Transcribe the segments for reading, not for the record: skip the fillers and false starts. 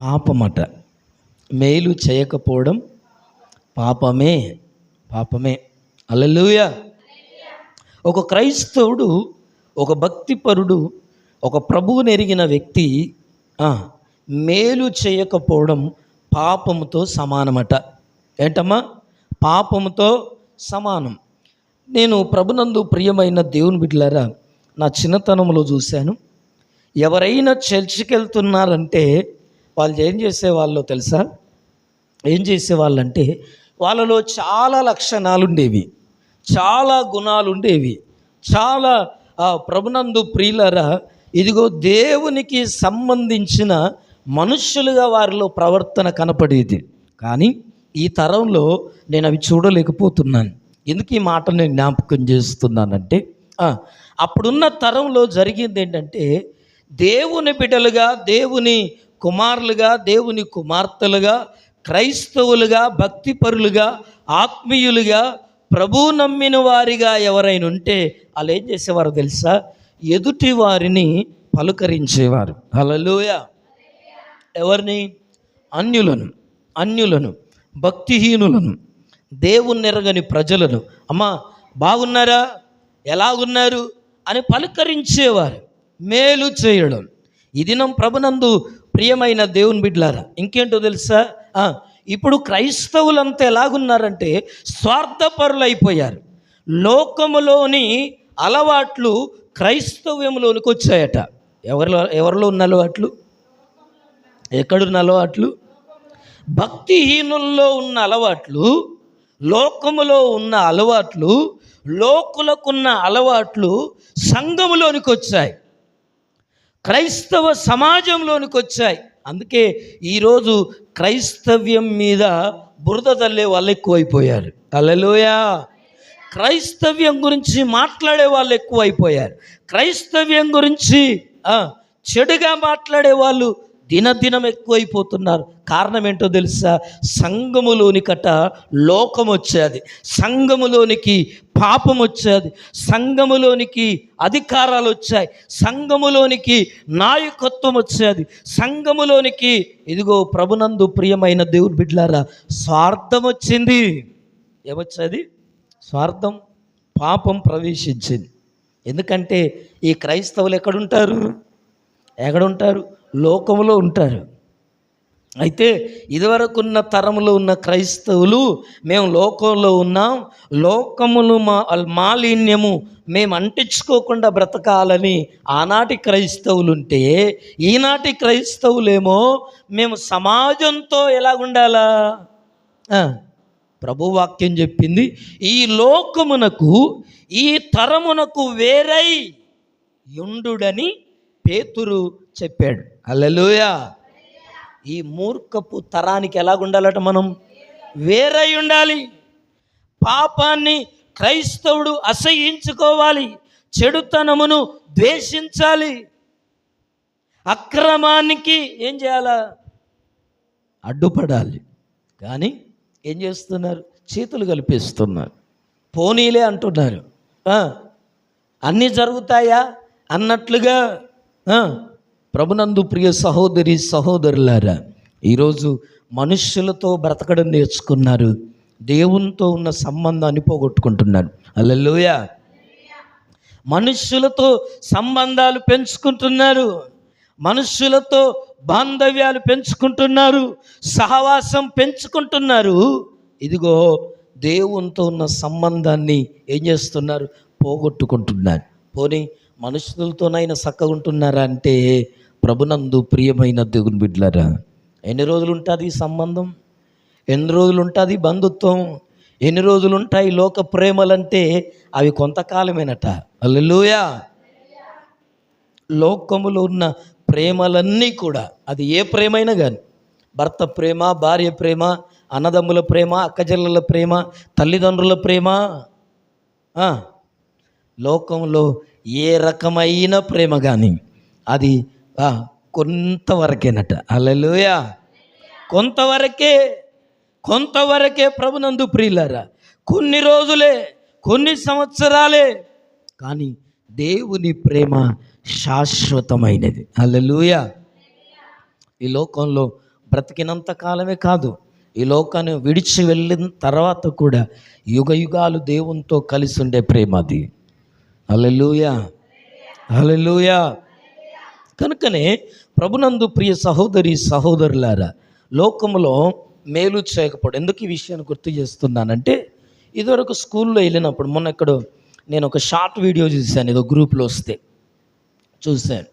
పాపమట. మేలు చేయకపోవడం పాపమే. పాపమే. హల్లెలూయా. ఒక క్రైస్తవుడు, ఒక భక్తిపరుడు, ఒక ప్రభువుని ఎరిగిన వ్యక్తి మేలు చేయకపోవడం పాపముతో సమానమట. ఏంటమ్మా? పాపముతో సమానం. నేను ప్రభునందు ప్రియమైన దేవుని బిడ్డలారా, నా చిన్నతనంలో చూశాను. ఎవరైనా చర్చికి వెళ్తున్నారంటే వాళ్ళు ఏం చేసేవాళ్ళో తెలుసా? ఏం చేసేవాళ్ళంటే వాళ్ళలో చాలా లక్షణాలు ఉండేవి, చాలా గుణాలు ఉండేవి, చాలా ప్రభునందు ప్రియులరా, ఇదిగో దేవునికి సంబంధించిన మనుష్యులుగా వారిలో ప్రవర్తన కనపడేది. కానీ ఈ తరంలో నేను అవి చూడలేకపోతున్నాను. ఎందుకు ఈ మాట నేను జ్ఞాపకం చేస్తున్నానంటే, అప్పుడున్న తరంలో జరిగింది ఏంటంటే, దేవుని బిడ్డలుగా, దేవుని కుమారులుగా, దేవుని కుమార్తెలుగా, క్రైస్తవులుగా, భక్తిపరులుగా, ఆత్మీయులుగా, ప్రభువు నమ్మిన వారిగా ఎవరైనా ఉంటే వాళ్ళు ఏం చేసేవారు తెలుసా? ఎదుటి వారిని పలుకరించేవారు. హల్లెలూయా. ఎవరిని? అన్యులను, భక్తిహీనులను, దేవుని ఎరగని ప్రజలను, అమ్మా బాగున్నారా, ఎలాగున్నారు అని పలుకరించేవారు. మేలు చేయడం. ఈ దినం ప్రభునందు ప్రియమైన దేవుని బిడ్డలారా, ఇంకేంటో తెలుసా? ఇప్పుడు క్రైస్తవులంతా ఎలాగున్నారంటే స్వార్థపరులు అయిపోయారు. లోకములోని అలవాట్లు క్రైస్తవ్యంలోనికి వచ్చాయట. ఎవరిలో ఉన్న అలవాట్లు? ఎక్కడున్న అలవాట్లు? భక్తిహీనుల్లో ఉన్న అలవాట్లు, లోకములో ఉన్న అలవాట్లు, లోకులకున్న అలవాట్లు సంఘములోనికి వచ్చాయి, క్రైస్తవ సమాజంలోనికి వచ్చాయి. అందుకే ఈరోజు క్రైస్తవ్యం మీద బురద తల్లే వాళ్ళు ఎక్కువైపోయారు. హల్లెలూయా. క్రైస్తవ్యం గురించి మాట్లాడే వాళ్ళు ఎక్కువైపోయారు. క్రైస్తవ్యం గురించి చెడుగా మాట్లాడే వాళ్ళు దినదినం ఎక్కువైపోతున్నారు. కారణం ఏంటో తెలుసా? సంఘములోనికట లోకం వచ్చేది, సంఘములోనికి పాపం వచ్చేది, సంఘములోనికి అధికారాలు వచ్చాయి, సంఘములోనికి నాయకత్వం వచ్చేది, సంఘములోనికి ఇదిగో ప్రభునందు ప్రియమైన దేవుని బిడ్డలారా స్వార్థం వచ్చింది. ఏమొచ్చేది? స్వార్థం, పాపం ప్రవేశించింది. ఎందుకంటే ఈ క్రైస్తవులు ఎక్కడుంటారు? లోకములో ఉంటారు. అయితే ఇదివరకున్న తరంలో ఉన్న క్రైస్తవులు, మేము లోకంలో ఉన్నాం, లోకమును మాలిన్యము మేము అంటించుకోకుండా బ్రతకాలని ఆనాటి క్రైస్తవులు ఉంటే, ఈనాటి క్రైస్తవులేమో మేము సమాజంతో ఎలాగుండాలా? ప్రభువాక్యం చెప్పింది, ఈ లోకమునకు, ఈ తరమునకు వేరై యుండుడని పేతురు చెప్పాడు. హల్లెలూయా. ఈ మూర్ఖపు తరానికి ఎలాగుండాలట? మనం వేరై ఉండాలి. పాపాన్ని క్రైస్తవుడు అసహ్యించుకోవాలి, చెడుతనమును ద్వేషించాలి, అక్రమానికి ఏం చేయాలా? అడ్డుపడాలి. కానీ ఏం చేస్తున్నారు? చేతులు కలిపేస్తున్నారు, పోనీలే అంటున్నారు. అన్నీ జరుగుతాయా అన్నట్లుగా. ప్రభునందు ప్రియ సహోదరి సహోదరులారా, ఈరోజు మనుష్యులతో బ్రతకడం నేర్చుకున్నారు, దేవునితో ఉన్న సంబంధాన్ని పోగొట్టుకుంటున్నారు. హల్లెలూయా. మనుష్యులతో సంబంధాలు పెంచుకుంటున్నారు, మనుష్యులతో బాంధవ్యాలు పెంచుకుంటున్నారు, సహవాసం పెంచుకుంటున్నారు. ఇదిగో దేవునితో ఉన్న సంబంధాన్ని ఏం చేస్తున్నారు? పోగొట్టుకుంటున్నారు. పోనీ మనుషులతోనైనా చక్కగా ఉంటున్నారా అంటే, ప్రభునందు ప్రియమైన దేవుని బిడ్డలారా, ఎన్ని రోజులు ఉంటుంది ఈ సంబంధం? ఎన్ని రోజులు ఉంటుంది బంధుత్వం? ఎన్ని రోజులు ఉంటాయి లోక ప్రేమలంటే? అవి కొంతకాలమేనట. హల్లెలూయా. లోకములో ఉన్న ప్రేమలన్నీ కూడా, అది ఏ ప్రేమైనా కానీ, భర్త ప్రేమ, భార్య ప్రేమ, అన్నదమ్ముల ప్రేమ, అక్కచెల్లెల ప్రేమ, తల్లిదండ్రుల ప్రేమ, లోకంలో ఏ రకమైన ప్రేమ కానీ అది కొంతవరకేనట. హల్లెలూయా. కొంతవరకే ప్రభునందు ప్రియులారా. కొన్ని రోజులే, కొన్ని సంవత్సరాలే, కానీ దేవుని ప్రేమ శాశ్వతమైనది. హల్లెలూయా. ఈ లోకంలో బ్రతికినంత కాలమే కాదు, ఈ లోకాన్ని విడిచి వెళ్ళిన తర్వాత కూడా యుగ యుగాలు దేవునితో కలిసి ఉండే ప్రేమ అది. హల్లెలూయా, హల్లెలూయా. కనుకనే ప్రభునందు ప్రియ సహోదరి సహోదరులారా, లోకములో మేలు చేయకపోవడం. ఎందుకు ఈ విషయాన్ని గుర్తు చేస్తున్నానంటే, ఇదివరకు స్కూల్లో వెళ్ళినప్పుడు మొన్న ఎక్కడో నేను ఒక షార్ట్ వీడియో చూశాను, ఏదో గ్రూప్లో వస్తే చూశాను.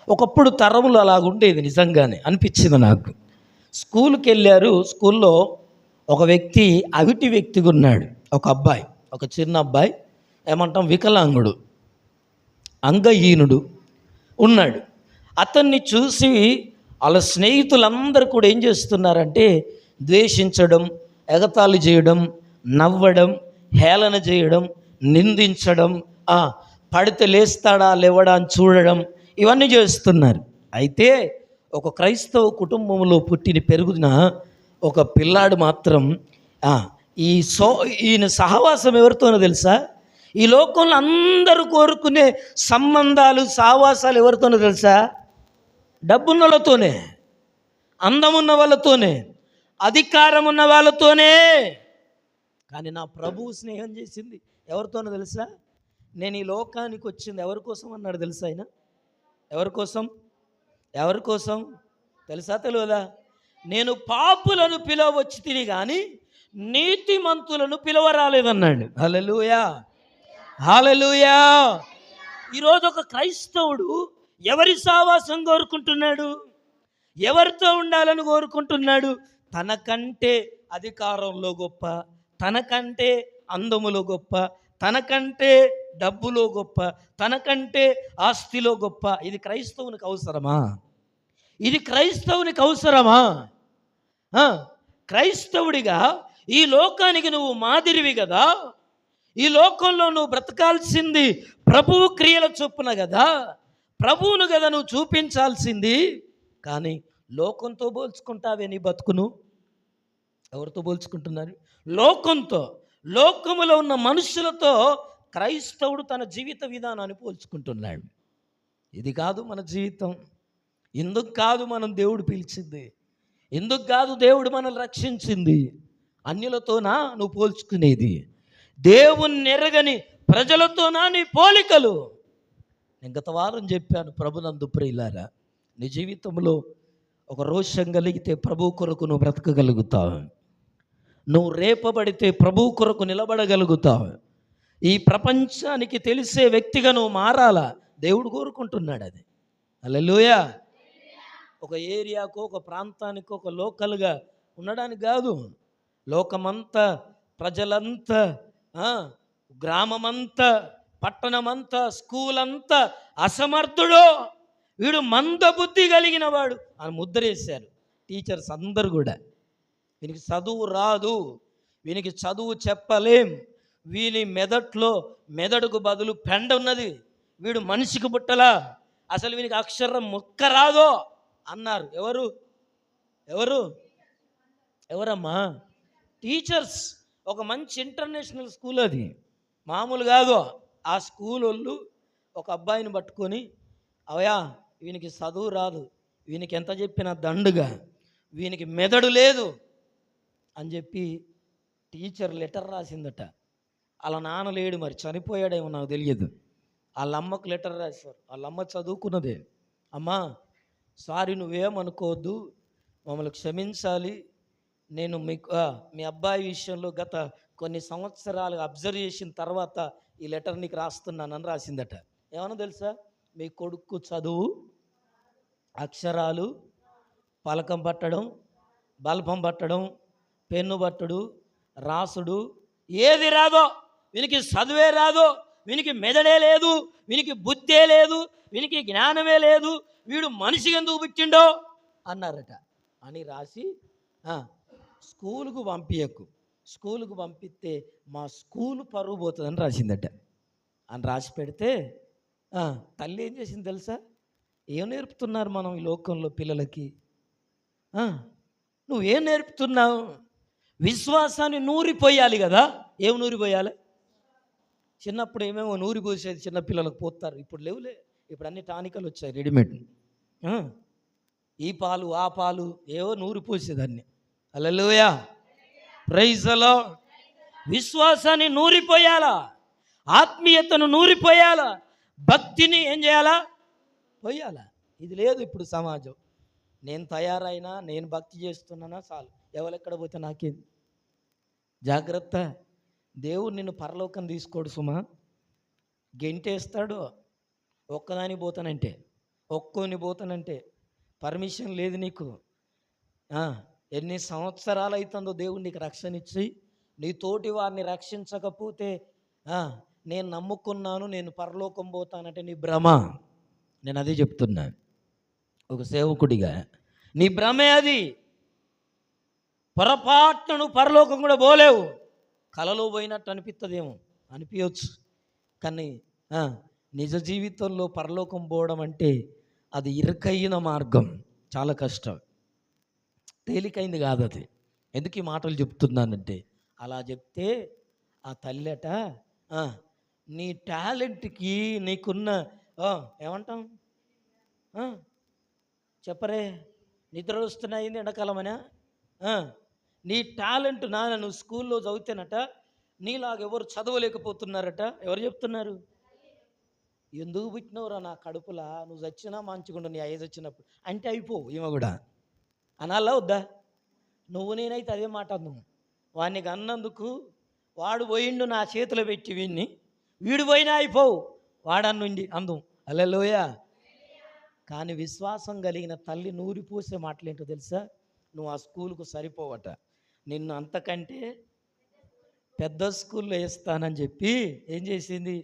ఒకప్పుడు తరములు అలాగుండేది, నిజంగానే అనిపించింది నాకు. స్కూల్కి వెళ్ళారు, స్కూల్లో ఒక వ్యక్తి అవిటి వ్యక్తిగా ఉన్నాడు, ఒక అబ్బాయి, ఒక చిన్న అబ్బాయి, ఏమంటాం వికలాంగుడు, అంగహీనుడు ఉన్నాడు. అతన్ని చూసి వాళ్ళ స్నేహితులందరూ కూడా ఏం చేస్తున్నారంటే ద్వేషించడం, ఎగతాళి చేయడం, నవ్వడం, హేళన చేయడం, నిందించడం, పడితే లేస్తాడా లేవడా అని చూడడం, ఇవన్నీ చేస్తున్నారు. అయితే ఒక క్రైస్తవ కుటుంబంలో పుట్టిన పెరుగున ఒక పిల్లాడు మాత్రం ఈయన సహవాసం ఎవరితోనో తెలుసా? ఈ లోకంలో అందరూ కోరుకునే సంబంధాలు సహవాసాలు ఎవరితోనో తెలుసా? డబ్బున్న వాళ్ళతోనే, అందమున్న వాళ్ళతోనే, అధికారం ఉన్న వాళ్ళతోనే. కానీ నా ప్రభువు స్నేహం చేసింది ఎవరితోనో తెలుసా? నేను ఈ లోకానికి వచ్చింది ఎవరి కోసం అన్నాడు తెలుసా? ఆయన ఎవరి కోసం? ఎవరి కోసం తెలుసా? తెలియదా? నేను పాపులను పిలవచ్చి తిని కానీ నీతిమంతులను పిలవరాలేదన్నాడు. హల్లెలూయా, హల్లెలూయా. ఈరోజు ఒక క్రైస్తవుడు ఎవరి సావాసం కోరుకుంటున్నాడు? ఎవరితో ఉండాలని కోరుకుంటున్నాడు? తనకంటే అధికారంలో గొప్ప, తనకంటే అందములో గొప్ప, తనకంటే డబ్బులో గొప్ప, తనకంటే ఆస్తిలో గొప్ప. ఇది క్రైస్తవునికి అవసరమా? ఇది క్రైస్తవునికి అవసరమా? క్రైస్తవుడిగా ఈ లోకానికి నువ్వు మాదిరివి కదా. ఈ లోకంలో నువ్వు బ్రతకాల్సింది ప్రభువు క్రియల చొప్పున కదా, ప్రభువును కదా నువ్వు చూపించాల్సింది. కానీ లోకంతో పోల్చుకుంటావే నీ బతుకును. ఎవరితో పోల్చుకుంటున్నారు? లోకంతో, లోకములో ఉన్న మనుషులతో క్రైస్తవుడు తన జీవిత విధానాన్ని పోల్చుకుంటున్నాడు. ఇది కాదు మన జీవితం. ఎందుకు కాదు మనం దేవుడు పిలిచింది? ఎందుకు కాదు దేవుడు మనల్ని రక్షించింది? అన్యులతోనా నువ్వు పోల్చుకునేది? దేవుణ్ణి ఎరగని ప్రజలతోనా నీ పోలికలు? నేను గత వారం చెప్పాను, ప్రభునందు ప్రియులారా, నీ జీవితంలో ఒక రోషం కలిగితే ప్రభు కొరకు నువ్వు బ్రతకగలుగుతావు. నువ్వు రేపబడితే ప్రభు కొరకు నిలబడగలుగుతావు. ఈ ప్రపంచానికి తెలిసే వ్యక్తిగా నువ్వు మారాలా, దేవుడు కోరుకుంటున్నాడు అది. హల్లెలూయా. ఒక ఏరియాకో, ఒక ప్రాంతానికో, ఒక లోకల్గా ఉండడానికి కాదు. లోకమంతా, ప్రజలంతా, గ్రామమంతా, పట్టణమంతా, స్కూల్ అంతా అసమర్థుడు, వీడు మందబుద్ధి కలిగిన వాడు అని ముద్రేశారు టీచర్స్ అందరూ కూడా. వీనికి చదువు రాదు, వీనికి చదువు చెప్పలేం, వీని మెదడుకు బదులు పెండ ఉన్నది, వీడు మనిషికి పుట్టలా, అసలు వీనికి అక్షరం ముక్క రాదో అన్నారు. ఎవరమ్మా? టీచర్స్. ఒక మంచి ఇంటర్నేషనల్ స్కూల్ అది, మామూలు కాదు. ఆ స్కూల్ వాళ్ళు ఒక అబ్బాయిని పట్టుకొని, అవయా వీనికి చదువు రాదు, వీనికి ఎంత చెప్పినా దండుగా, వీనికి మెదడు లేదు అని చెప్పి టీచర్ లెటర్ రాసిందట. వాళ్ళ నాన్న లేడు, మరి చనిపోయాడేమో నాకు తెలియదు. వాళ్ళ అమ్మకు లెటర్ రాశారు. వాళ్ళ అమ్మ చదువుకున్నదే. అమ్మా సారీ, నువ్వేమనుకోవద్దు, మమ్మల్ని క్షమించాలి, నేను మీ అబ్బాయి విషయంలో గత కొన్ని సంవత్సరాలు అబ్జర్వ్ చేసిన తర్వాత ఈ లెటర్ నీకు రాస్తున్నానని రాసిందట. ఏమన్నా తెలుసా? మీ కొడుకు చదువు, అక్షరాలు, పలకం పట్టడం, బల్బం పట్టడం, పెన్ను పట్టడు, రాసుడు ఏది రాదో, వీనికి చదువే రాదో, వీనికి మెదడే లేదు, వీనికి బుద్ధే లేదు, వీనికి జ్ఞానమే లేదు, వీడు మనిషికి ఎందుకు పుట్టిండో అన్నారట. అని రాసి స్కూలుకు పంపించకు, స్కూలుకు పంపిస్తే మా స్కూలు పరువు పోతుందని రాసిందట. అని రాసి పెడితే తల్లి ఏం చేసింది తెలుసా? ఏం నేర్పుతున్నారు మనం ఈ లోకంలో పిల్లలకి? నువ్వేం నేర్పుతున్నావు? విశ్వాసాన్ని నూరిపోయాలి కదా. ఏం నూరిపోయాలి? చిన్నప్పుడు ఏమేమో నూరిపోసేది చిన్నపిల్లలకు పోతారు, ఇప్పుడు లేవులే, ఇప్పుడు అన్ని టానికలు వచ్చాయి రెడీమేడ్. ఈ పాలు ఆ పాలు ఏవో నూరి పోసేదాన్ని. హల్లెలూయా, ప్రైజ్ ది లార్డ్. విశ్వాసాన్ని నూరిపోయాలా, ఆత్మీయతను నూరిపోయాలా, భక్తిని ఏం చేయాలా, పోయాలా. ఇది లేదు ఇప్పుడు సమాజం. నేను తయారైనా, నేను భక్తి చేస్తున్నానా చాలు, ఎవరెక్కడ పోతే నాకేంది. జాగ్రత్త, దేవుడు నిన్ను పరలోకం తీసుకోడు సుమా, గెంటేస్తాడు. ఒక్కదాని పోతానంటే, ఒక్కోని పోతానంటే పర్మిషన్ లేదు నీకు. ఎన్ని సంవత్సరాలు అవుతుందో దేవుడు నీకు రక్షణ ఇచ్చి, నీ తోటి వారిని రక్షించకపోతే నేను నమ్ముకున్నాను, నేను పరలోకం పోతానంటే నీ భ్రమ. నేను అదే చెప్తున్నాను ఒక సేవకుడిగా, నీ భ్రమే అది. పొరపాటును పరలోకం కూడా పోలేవు. కలలో పోయినట్టు అనిపిస్తుందేమో, అనిపించవచ్చు, కానీ నిజ జీవితంలో పరలోకం పోవడం అంటే అది ఇరుకైన మార్గం, చాలా కష్టం, తేలికైంది కాదు అది. ఎందుకు ఈ మాటలు చెప్తున్నానంటే, అలా చెప్తే ఆ తల్లెట నీ టాలెంట్కి నీకున్న ఏమంటాం చెప్పరే, నిద్ర వస్తున్నాయింది ఎండాకాలమనా, నీ టాలెంట్ నాన్న నువ్వు స్కూల్లో చదివితేనట నీలాగా ఎవరు చదవలేకపోతున్నారట. ఎవరు చెప్తున్నారు? ఎందుకు పుట్టినవురా నా కడుపులా, నువ్వు చచ్చినా మంచిగుండు నీ ఐదు వచ్చినప్పుడు అంటే అయిపోవు. ఈమె కూడా అనాలా వద్దా? నువ్వు నేనైతే అదే మాట అందాము. వాడిని అన్నందుకు వాడు పోయిండు నా చేతిలో పెట్టి వీడిని, వీడు పోయినా అయిపోవు వాడన్నుండి అందం. హల్లెలూయా. కానీ విశ్వాసం కలిగిన తల్లి నూరిపోసే మాటలేంటో తెలుసా? నువ్వు ఆ స్కూల్కు సరిపోవట, నిన్ను అంతకంటే పెద్ద స్కూల్లో వేస్తానని చెప్పి ఏం చేసింది?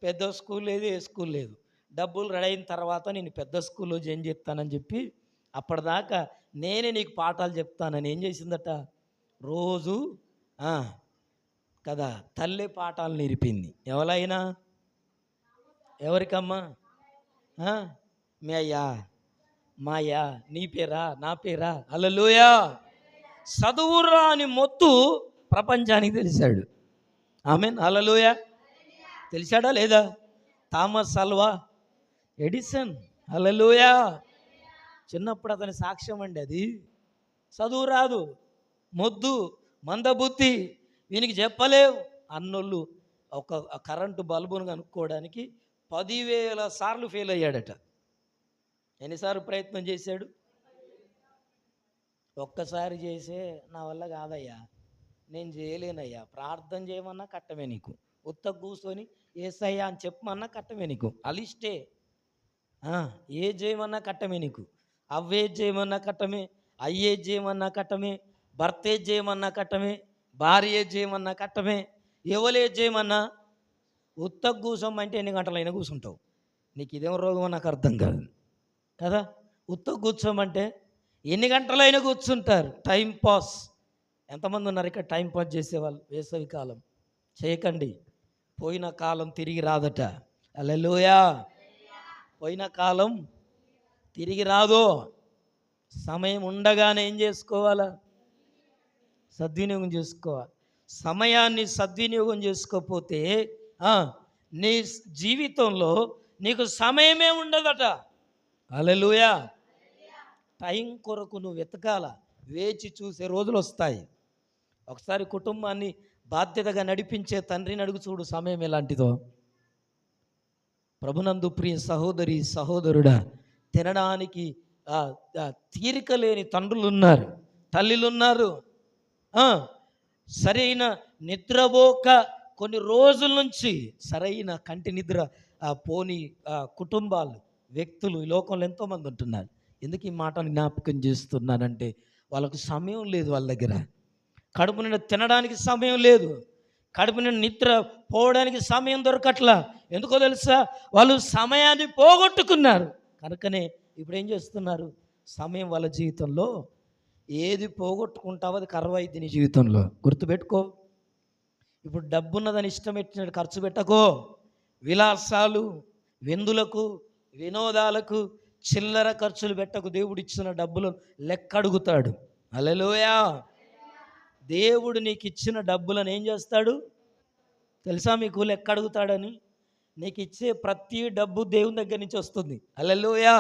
పెద్ద స్కూల్ లేదు, ఏ స్కూల్ లేదు, డబ్బులు రెడీ అయిన తర్వాత నేను పెద్ద స్కూల్లో జాయిన్ చేస్తానని చెప్పి అప్పటిదాకా నేనే నీకు పాఠాలు చెప్తానని ఏం చేసిందట? రోజు కదా తల్లి పాఠాలు నేర్పింది. ఎవరైనా ఎవరికమ్మా? మీ అయ్యా, మా అయ్యా, నీ పేరా, నా పేరా? హల్లెలూయా. చదువురా అని మొత్తు ప్రపంచానికి తెలిసాడు. ఆమేన్, హల్లెలూయా. తెలిసాడా లేదా? థామస్ అల్వా ఎడిసన్, హల్లెలూయా. చిన్నప్పుడు అతని సాక్ష్యం అండి అది. చదువు రాదు, మొద్దు, మందబుద్ధి, వీనికి చెప్పలేవు అన్నోళ్ళు ఒక కరెంటు బల్బును కనుక్కోవడానికి 10,000 సార్లు ఫెయిల్ అయ్యాడట. ఎన్నిసార్లు ప్రయత్నం చేశాడు? ఒక్కసారి చేసే నా వల్ల కాదయ్యా, నేను చేయలేనయ్యా, ప్రార్థన చేయమన్నా కట్టమే నీకు, ఉత్త కూర్చొని ఏసయ్యా అని చెప్పమన్నా కట్టమే నీకు, అలిష్టే ఏ చేయమన్నా కట్టమే నీకు, అవ్వేది చేయమన్నా కట్టమే, అయ్యేది చేయమన్నా కట్టమే, భర్త ఏది చేయమన్నా కట్టమే, భార్య ఏది చేయమన్నా కట్టమే, ఎవలేది చేయమన్నా. ఉత్త కూర్చోమంటే ఎన్ని గంటలైనా కూర్చుంటావు. నీకు ఇదేం రోగమో నాకు అర్థం కాదు కదా. ఉత్త కూర్చోమంటే ఎన్ని గంటలైనా కూర్చుంటారు, టైం పాస్. ఎంతమంది ఉన్నారు ఇక్కడ టైం పాస్ చేసేవాళ్ళు? వేసవి కాలం చేయకండి, పోయిన కాలం తిరిగి రాదట. హల్లెలూయా. పోయిన కాలం తిరిగి రాదు. సమయం ఉండగానే ఏం చేసుకోవాలా? సద్వినియోగం చేసుకోవాలి. సమయాన్ని సద్వినియోగం చేసుకోకపోతే నీ జీవితంలో నీకు సమయమే ఉండదట. హల్లెలూయా. టైం కొరకు నువ్వు వెతకాల, వేచి చూసే రోజులు వస్తాయి. ఒకసారి కుటుంబాన్ని బాధ్యతగా నడిపించే తండ్రిని అడుగు చూడు, సమయం ఎలాంటిదో. ప్రభునందు ప్రియ సహోదరి సహోదరుడా, తినడానికి తీరిక లేని తండ్రులు ఉన్నారు, తల్లిలు ఉన్నారు. సరైన నిద్రపోక కొన్ని రోజుల నుంచి సరైన కంటి నిద్ర పోని కుటుంబాలు, వ్యక్తులు ఈ లోకంలో ఎంతోమంది ఉంటున్నారు. ఎందుకు ఈ మాటను జ్ఞాపకం చేస్తున్నానంటే, వాళ్ళకు సమయం లేదు, వాళ్ళ దగ్గర కడుపు నిండా తినడానికి సమయం లేదు, కడుపు నిండా నిద్ర పోవడానికి సమయం దొరకట్లా. ఎందుకో తెలుసా? వాళ్ళు సమయాన్ని పోగొట్టుకున్నారు. కనుకనే ఇప్పుడు ఏం చేస్తున్నారు? సమయం వాళ్ళ జీవితంలో ఏది పోగొట్టుకుంటావో అది కరువైద్ది నీ జీవితంలో. గుర్తుపెట్టుకో. ఇప్పుడు డబ్బున్నదని ఇష్టం పెట్టినట్టు ఖర్చు పెట్టకో. విలాసాలు, విందులకు, వినోదాలకు చిల్లర ఖర్చులు పెట్టకు. దేవుడు ఇచ్చిన డబ్బులు లెక్క అడుగుతాడు. హల్లెలూయా. దేవుడు నీకు ఇచ్చిన డబ్బులను ఏం చేస్తాడు తెలుసా? మీకు లెక్క అడుగుతాడని. నీకు ఇచ్చే ప్రతి డబ్బు దేవుని దగ్గర నుంచి వస్తుంది. హల్లెలూయా.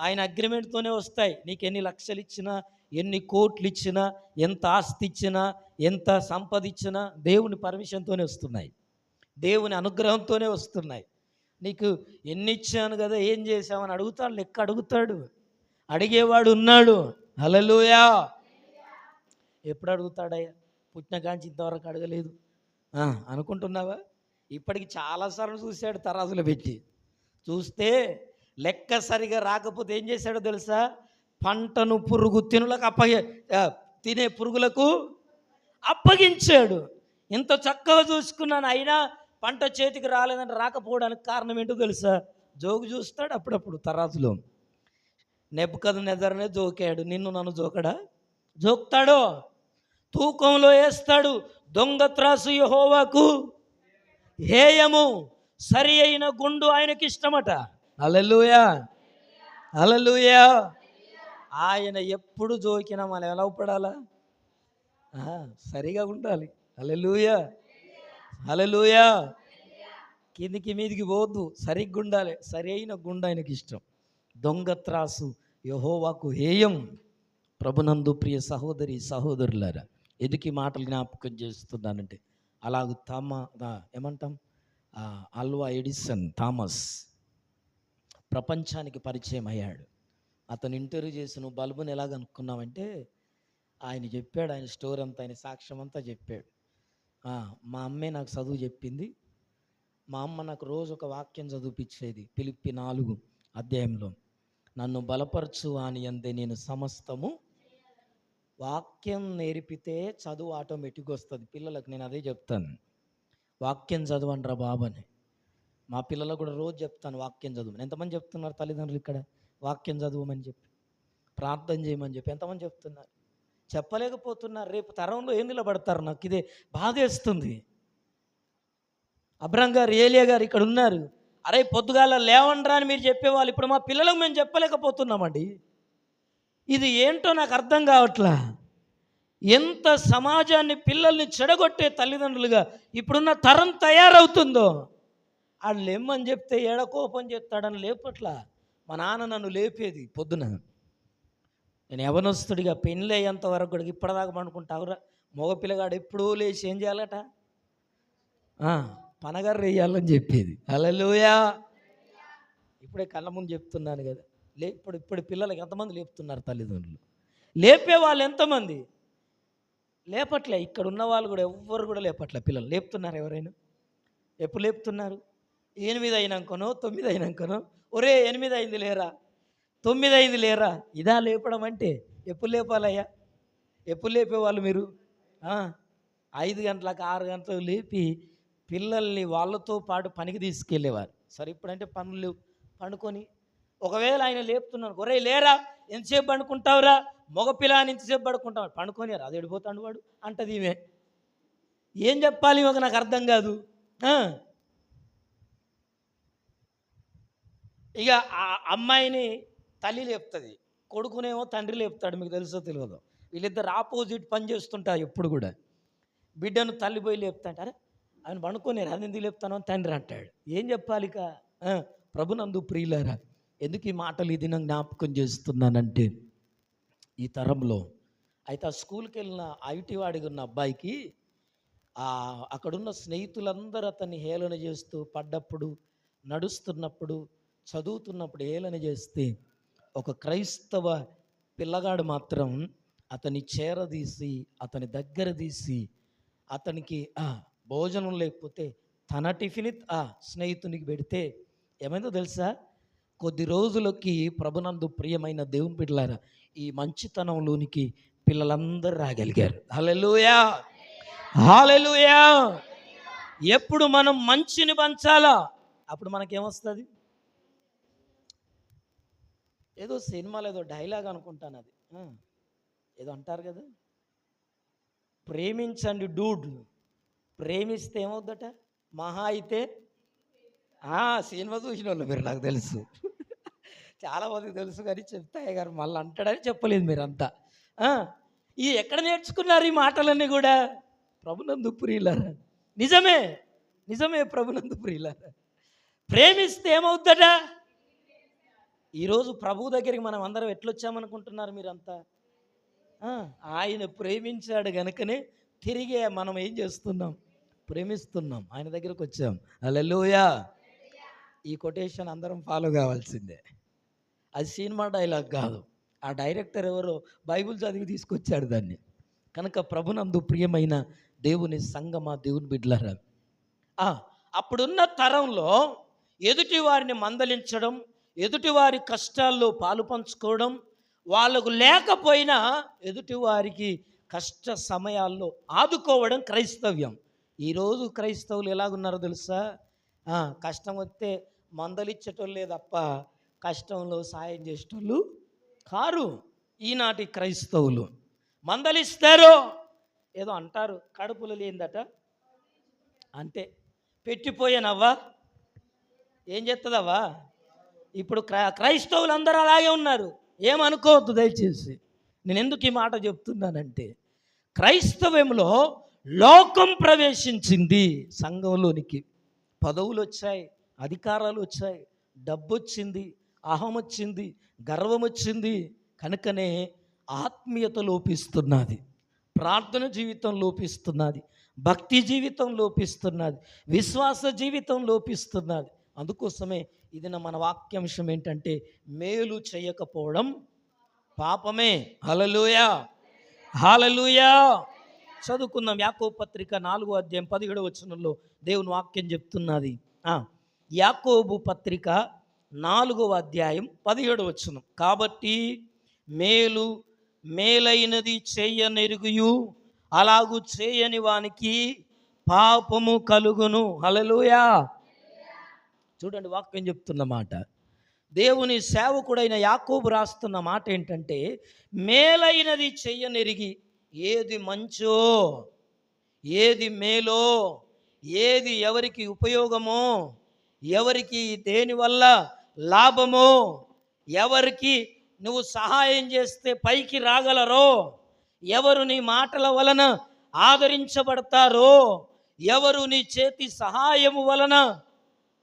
ఆయన అగ్రిమెంట్తోనే వస్తాయి. నీకు ఎన్ని లక్షలు ఇచ్చినా, ఎన్ని కోట్లు ఇచ్చినా, ఎంత ఆస్తి ఇచ్చినా, ఎంత సంపద ఇచ్చినా దేవుని పర్మిషన్తోనే వస్తున్నాయి, దేవుని అనుగ్రహంతోనే వస్తున్నాయి. నీకు ఎన్ని ఇచ్చాను కదా, ఏం చేశామని అడుగుతాడు, లెక్క అడుగుతాడు. అడిగేవాడు ఉన్నాడు. హల్లెలూయా. ఎప్పుడు అడుగుతాడయ్యా? పుట్టిన కాంచి ఇంతవరకు అడగలేదు అనుకుంటున్నావా? ఇప్పటికి చాలాసార్లు చూశాడు తరాజులు పెట్టి. చూస్తే లెక్క సరిగా రాకపోతే ఏం చేశాడో తెలుసా? పంటను పురుగు తినులకు తినే పురుగులకు అప్పగించాడు. ఇంత చక్కగా చూసుకున్నాను, అయినా పంట చేతికి రాలేదని రాకపోవడానికి కారణం ఏంటో తెలుసా? జోగు చూస్తాడు అప్పుడప్పుడు తరాజులో. నెబుకద్నెజరునే జోకాడు, నిన్ను నన్ను జోకడా? జోక్తాడు, తూకంలో వేస్తాడు. దొంగ త్రాసు యెహోవాకు హేయము, సరి అయిన గుండు ఆయనకి ఇష్టమట. హల్లెలూయా, హల్లెలూయా. ఆయన ఎప్పుడు జోకినా మనం ఎలా పడాలా? సరిగా ఉండాలి. హల్లెలూయా, హల్లెలూయా. కిందికి మీదికి పోవద్దు, సరిగ్గా ఉండాలి. సరి అయిన గుండు ఆయనకి ఇష్టం. దొంగ త్రాసు యెహోవాకు హేయం. ప్రభునందు ప్రియ సహోదరి సహోదరులారా, ఎందుకు ఈ మాటలు జ్ఞాపకం చేస్తున్నానంటే, అలాగ ఏమంటాం, ఆల్వా ఎడిసన్ థామస్ ప్రపంచానికి పరిచయం అయ్యాడు. అతను ఇంటర్వ్యూ చేసి నువ్వు బల్బుని ఎలా కనుక్కున్నావంటే ఆయన చెప్పాడు, ఆయన స్టోరీ అంతా, ఆయన సాక్ష్యం అంతా చెప్పాడు. మా అమ్మే నాకు చదువు చెప్పింది. మా అమ్మ నాకు రోజు ఒక వాక్యం చదివిపించేది. ఫిలిప్పి 4 అధ్యాయంలో, నన్ను బలపరచు అని అందే నేను సమస్తము. వాక్యం నేర్పితే చదువు ఆటోమేటిక్గా వస్తుంది. పిల్లలకు నేను అదే చెప్తాను, వాక్యం చదవండిరా బాబు అని. మా పిల్లలకు కూడా రోజు చెప్తాను వాక్యం చదువుమని. ఎంతమంది చెప్తున్నారు తల్లిదండ్రులు ఇక్కడ వాక్యం చదువుమని చెప్పి, ప్రార్థన చేయమని చెప్పి ఎంతమంది చెప్తున్నారు? చెప్పలేకపోతున్నారు. రేపు తరంలో ఏం నిలబడతారు? నాకు ఇదే బాధేస్తుంది. అబ్రహం గారు, ఏలియా గారు ఇక్కడ ఉన్నారు. అరే పొద్దుగాల లేవండ్రా అని మీరు చెప్పేవాళ్ళు, ఇప్పుడు మా పిల్లలకు మేము చెప్పలేకపోతున్నామండి. ఇది ఏంటో నాకు అర్థం కావట్లా. ఎంత సమాజాన్ని, పిల్లల్ని చెడగొట్టే తల్లిదండ్రులుగా ఇప్పుడున్న తరం తయారవుతుందో. వాళ్ళు లేమ్మని చెప్తే ఏడకోపం చెప్తాడని లేపట్లా. మా నాన్న నన్ను లేపేది పొద్దున. నేను యవనస్తుడిగా పెళ్ళి అయ్యేంత వరకు కూడా ఇప్పటిదాకా పండుకుంటావురా. మగపిల్లగాడు ఎప్పుడూ లేచి ఏం చేయాలట? పనగర్ర వేయాలని చెప్పేది. హల్లెలూయా. ఇప్పుడే కళ్ళ ముందు చెప్తున్నాను కదా. ఇప్పుడు పిల్లలకి ఎంతమంది లేపుతున్నారు తల్లిదండ్రులు? లేపే వాళ్ళు ఎంతమంది? లేపట్లే. ఇక్కడ ఉన్న వాళ్ళు కూడా ఎవ్వరు కూడా లేపట్లే. పిల్లలు లేపుతున్నారు ఎవరైనా? ఎప్పుడు లేపుతున్నారు? 8 అయినాకనో 9 అయినాకనో, ఒరే 8 అయింది లేరా, 9 అయింది లేరా. ఇదా లేపడం అంటే? ఎప్పుడు లేపాలయ్యా? ఎప్పుడు లేపేవాళ్ళు మీరు? 5 గంటలకు 6 గంటలకు లేపి పిల్లల్ని వాళ్ళతో పాటు పనికి తీసుకెళ్ళేవారు. సరే ఇప్పుడంటే పనులు లేవు, పండుకొని. ఒకవేళ ఆయన లేపుతున్నాను, ఒరే లేరా, ఎంతసేపు పండుకుంటావురా, మగపిల్లని ఎంతసేపు పడుకుంటావు, పండుకొని అది ఎడిపోతాడు వాడు అంటది ఈమె. ఏం చెప్పాలి ఒక నాకు అర్థం కాదు. ఇక ఆ అమ్మాయిని తల్లి లేపుతుంది, కొడుకునేమో తండ్రి లేపుతాడు. మీకు తెలుసో తెలియదు, వీళ్ళిద్దరు ఆపోజిట్ పని చేస్తుంటారు ఎప్పుడు కూడా. బిడ్డను తల్లి పోయి లేపుతాంటారు, ఆయన పండుకొని అది ఎందుకు లేపుతానో తండ్రి అంటాడు. ఏం చెప్పాలి ఇక? ప్రభునందు ప్రియులారా, ఎందుకు ఈ మాటలు ఈ దినం జ్ఞాపకం చేస్తున్నానంటే, ఈ తరంలో అయితే ఆ స్కూల్కి వెళ్ళిన ఐటీ వాడికి ఉన్న అబ్బాయికి అక్కడున్న స్నేహితులందరూ అతన్ని హేళన చేస్తూ, పడ్డప్పుడు, నడుస్తున్నప్పుడు, చదువుతున్నప్పుడు హేళన చేస్తే, ఒక క్రైస్తవ పిల్లగాడు మాత్రం అతన్ని చేరదీసి, అతని దగ్గర తీసి, అతనికి భోజనం లేకపోతే తన టిఫిన్ స్నేహితునికి పెడితే ఏమైందో తెలుసా? కొద్ది రోజులకి ప్రభునందు ప్రియమైన దేవుని బిడ్డలారా, ఈ మంచితనంలోనికి పిల్లలందరూ రాగలిగారు. హల్లెలూయా, హల్లెలూయా. ఎప్పుడు మనం మంచిని పంచాలా, అప్పుడు మనకేమొస్తుంది? ఏదో సినిమాలో ఏదో డైలాగ్ అనుకుంటాను, అది ఏదో అంటారు కదా, ప్రేమించండి డూడ్, ప్రేమిస్తే ఏమవుద్దట? మహా అయితే సినిమా చూసిన వాళ్ళు మీరు, నాకు తెలుసు, చాలామందికి తెలుసు, కానీ చెప్తాయి గారు మళ్ళీ అంటాడని చెప్పలేదు మీరంతా. ఈ ఎక్కడ నేర్చుకున్నారు ఈ మాటలన్నీ కూడా? ప్రభునందు ప్రియులారా, నిజమే నిజమే ప్రభునందు ప్రియులారా. ప్రేమిస్తే ఏమవుద్దట? ఈరోజు ప్రభు దగ్గరికి మనం అందరం ఎట్లొచ్చామనుకుంటున్నారు మీరంతా? ఆయన ప్రేమించాడు గనుకనే తిరిగే మనం ఏం చేస్తున్నాం? ప్రేమిస్తున్నాం. ఆయన దగ్గరకు వచ్చాం. హల్లెలూయా. ఈ కొటేషన్ అందరం ఫాలో కావాల్సిందే. అది సినిమా డైలాగ్ కాదు. ఆ డైరెక్టర్ ఎవరో బైబిల్ చదివి తీసుకొచ్చాడు దాన్ని. కనుక ప్రభునందు ప్రియమైన దేవుని సంగమా, దేవుని బిడ్డలారా, అప్పుడున్న తరంలో ఎదుటి వారిని మందలించడం, ఎదుటివారి కష్టాల్లో పాలు పంచుకోవడం, వాళ్ళకు లేకపోయినా ఎదుటివారికి కష్ట సమయాల్లో ఆదుకోవడం క్రైస్తవ్యం. ఈరోజు క్రైస్తవులు ఎలాగున్నారో తెలుసా? కష్టం వస్తే మందలిచ్చేటోళ్ళే తప్ప కష్టంలో సాయం చేసేటోళ్ళు కారు. ఈనాటి క్రైస్తవులు మందలిస్తారు, ఏదో అంటారు, కడుపులో లేదట అంతే, పెట్టిపోయానవ్వా ఏం చేస్తుందవ్వా. ఇప్పుడు క్రైస్తవులు అందరూ అలాగే ఉన్నారు. ఏమనుకోవద్దు దయచేసి. నేను ఎందుకు ఈ మాట చెప్తున్నానంటే, క్రైస్తవంలో లోకం ప్రవేశించింది సంఘంలోనికి. పదవులు వచ్చాయి, అధికారాలు వచ్చాయి, డబ్బు వచ్చింది, అహం వచ్చింది, గర్వం వచ్చింది. కనుకనే ఆత్మీయత లోపిస్తున్నది, ప్రార్థన జీవితం లోపిస్తున్నది, భక్తి జీవితం లోపిస్తున్నది, విశ్వాస జీవితం లోపిస్తున్నది. అందుకోసమే ఇది మన వాక్యాంశం ఏంటంటే, మేలు చేయకపోవడం పాపమే. హల్లెలూయా, హల్లెలూయా. చదువుకుందాం. యాకోబు పత్రిక 4వ అధ్యాయం 17వ వచనంలో దేవుని వాక్యం చెప్తున్నది. యాకోబు పత్రిక 4వ అధ్యాయం 17వ వచనం. కాబట్టి మేలైనది చేయనెరుగుయు అలాగూ చేయని వానికి పాపము కలుగును. హల్లెలూయా. చూడండి వాక్యం చెప్తున్న మాట. దేవుని సేవకుడైన యాకోబు రాస్తున్న మాట ఏంటంటే, మేలైనది చెయ్యనెరిగి, ఏది మంచో, ఏది మేలో, ఏది ఎవరికి ఉపయోగమో, ఎవరికి దేనివల్ల లాభమో, ఎవరికి నువ్వు సహాయం చేస్తే పైకి రాగలరో, ఎవరు నీ మాటల వలన ఆదరించబడతారో, ఎవరు నీ చేతి సహాయము వలన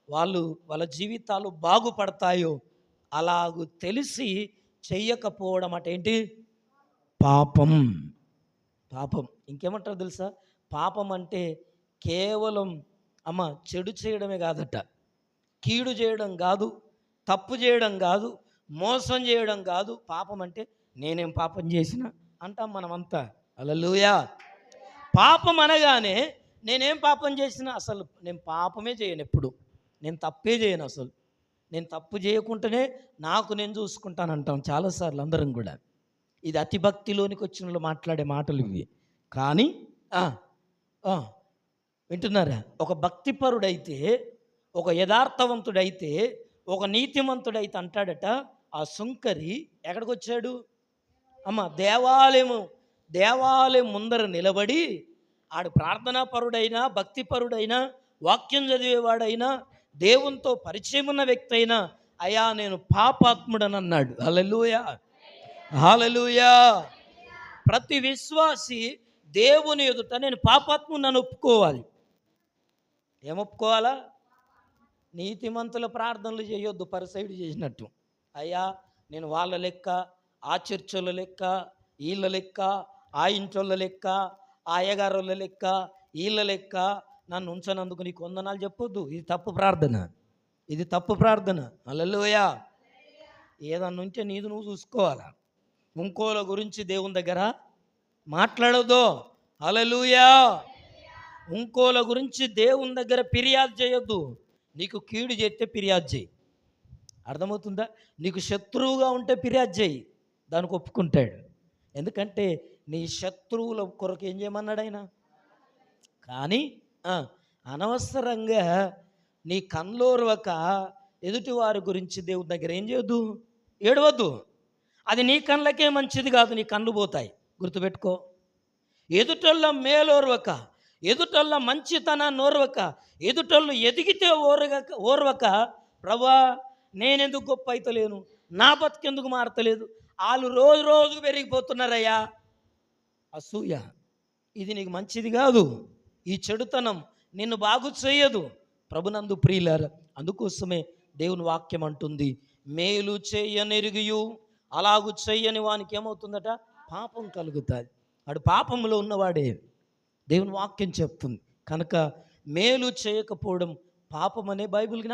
వాళ్ళ జీవితాలు బాగుపడతాయో, అలాగూ తెలిసి చెయ్యకపోవడం ఏంటి? పాపం. పాపం. ఇంకేమంటారు తెలుసా? పాపం అంటే కేవలం చెడు చేయడమే కాదట, కీడు చేయడం కాదు, తప్పు చేయడం కాదు, మోసం చేయడం కాదు. పాపం అంటే నేనేం పాపం చేసిన అంటాం మనమంతా. హల్లెలూయా. పాపం అనగానే నేనేం పాపం చేసినా, అసలు నేను పాపమే చేయను, ఎప్పుడు నేను తప్పే చేయను, అసలు నేను తప్పు చేయకుండానే నాకు నేను చూసుకుంటాను అంటాం చాలాసార్లు అందరం కూడా. ఇది అతి భక్తిలోనికి వచ్చిన వాళ్ళు మాట్లాడే మాటలు ఇవి. కానీ వింటున్నారా? ఒక భక్తిపరుడైతే, ఒక యథార్థవంతుడైతే, ఒక నీతిమంతుడైతే అంటాడట, ఆ సుంకరి ఎక్కడికి వచ్చాడు? దేవాలయం ముందర నిలబడి, ఆడు ప్రార్థనాపరుడైనా, భక్తిపరుడైనా, వాక్యం చదివేవాడైనా, దేవునితో పరిచయం ఉన్న వ్యక్తి అయినా, అయ్యా నేను పాపాత్ముడని అన్నాడు. హల్లెలూయా, హల్లెలూయా. ప్రతి విశ్వాసి దేవుని ఎదుట నేను పాపాత్ముడని ఒప్పుకోవాలి. ఏమొప్పుకోవాలా? నీతిమంతుల ప్రార్థనలు చేయొద్దు పరిసైడు చేసినట్టు. అయ్యా నేను వాళ్ళ లెక్క, ఆ చర్చల లెక్క, వీళ్ళ లెక్క, ఆ ఇంటోళ్ళ లెక్క, ఆ అయ్యగారుల లెక్క, వీళ్ళ లెక్క నన్ను ఉంచనందుకు నీకు వందనాలు చెప్పొద్దు. ఇది తప్పు ప్రార్థన, ఇది తప్పు ప్రార్థన. హల్లెలూయా. ఏదన్నా ఉంటే నీది నువ్వు చూసుకోవాలా. ఇంకోల గురించి దేవుని దగ్గర మాట్లాడొద్దు. హల్లెలూయా. ఇంకోల గురించి దేవుని దగ్గర ఫిర్యాదు చేయొద్దు. నీకు కీడు చేస్తే ఫిర్యాదు చేయి. అర్థమవుతుందా? నీకు శత్రువుగా ఉంటే ఫిర్యాదు చేయి, దానికి ఒప్పుకుంటాడు. ఎందుకంటే నీ శత్రువుల కొరకు ఏం చేయమన్నాడు ఆయన. కానీ అనవసరంగా నీ కన్లోర్వక ఎదుటివారి గురించి దేవుని దగ్గర ఏం చేయొద్దు, ఏడవద్దు. అది నీ కళ్ళకే మంచిది కాదు, నీ కళ్ళు పోతాయి. గుర్తుపెట్టుకో. ఎదుటోళ్ళ మేలోర్వక, ఎదుటోళ్ళ మంచితనాన్ని ఓర్వక, ఎదుటోళ్ళు ఎదిగితే ఓర్వక, ప్రభా నేనెందుకు గొప్ప అయితలేను, నా బతికెందుకు మారతలేదు, వాళ్ళు రోజు రోజుకు పెరిగిపోతున్నారయ్యా. అసూయ. ఇది నీకు మంచిది కాదు. ఈ చెడుతనం నిన్ను బాగు చేయదు. ప్రభునందు ప్రియులారా, అందుకోసమే దేవుని వాక్యం అంటుంది, మేలు చెయ్యనెరిగియు అలాగు చెయ్యని వానికి ఏమవుతుందట? పాపం కలుగుతుంది. వాడు పాపంలో ఉన్నవాడే, దేవుని వాక్యం చెప్తుంది. కనుక మేలు చేయకపోవడం పాపం అనే బైబిల్